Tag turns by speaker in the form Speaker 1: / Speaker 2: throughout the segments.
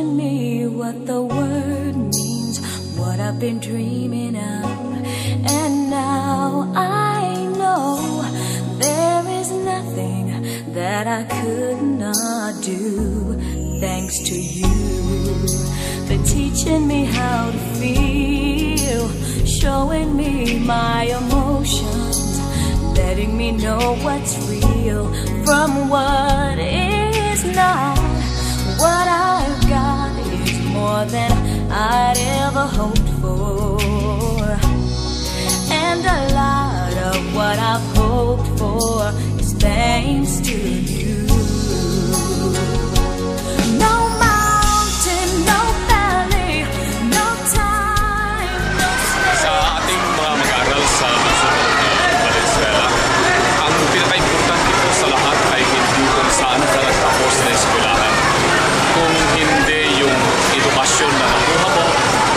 Speaker 1: showing me what the word means, what I've been dreaming of. And now I know there is nothing that I could not do, thanks to you for teaching me how to feel, showing me my emotions, letting me know what's real from what is not. What I've got is more than I'd ever hoped for, and a lot of what I've hoped for is thanks to you. No mountain, no valley, no time, no space.
Speaker 2: Sa ating mga mag-aaral sa lungsod ng Valenzuela, ang pinaka-importante po sa lahat ay hindi kung saan ka nagtapos na eskwelahan, kung hindi yung edukasyon na nakuha mo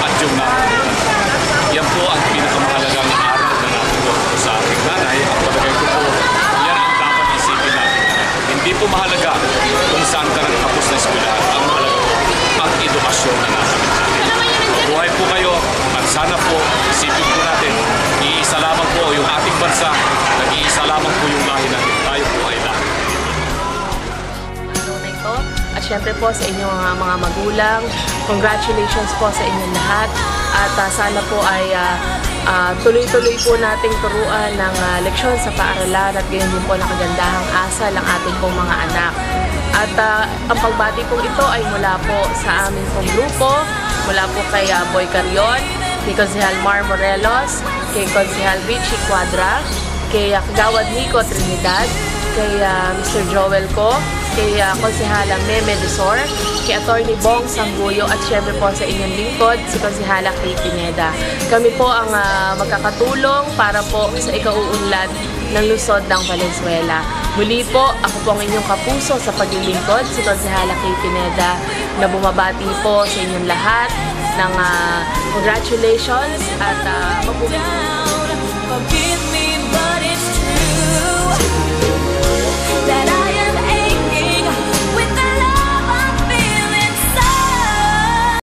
Speaker 2: at yung natutunan. Yan po ang pinakamahalagang aral na natutunan ko sa aking nanay, at palagay ko po, yan ang dapat isipin natin. Hindi po mahalaga kung saan ka nagtapos na eskwelahan. Ang mahalaga po, ang edukasyon na nakamit natin. Mabuhay po kayo, at sana po, isipin po natin, iisa lamang po yung ating bansa, nag-iisa lamang po yung lahi natin. Tayo po ay lahat.
Speaker 3: At syempre po sa inyong mga magulang, congratulations po sa inyong lahat. At sana po ay tuloy-tuloy po nating turuan ng leksyon sa paaralan, at gayon din po nakagandahang asal ang ating pong mga anak. At ang pagbati pong ito ay mula po sa aming pong grupo, mula po kay Boy Carion, kay Konsehal Mar Morelos, kay Konsehal Richie Cuadra, kay Kagawad Nico Trinidad, kay Mr. Joel ko, kay Konsehala Meme Dusor, kay Attorney Bong Sangguyo, at syempre po sa inyong lingkod, si Konsehala Kay Pineda. Kami po ang magkakatulong para po sa ikauunlad ng lungsod ng Valenzuela. Muli po, ako po ang inyong kapuso sa paglilingkod, si Konsehala Kay Pineda, na bumabati po sa inyong lahat ng congratulations at mabuhay.
Speaker 1: Forgive me, but it's true that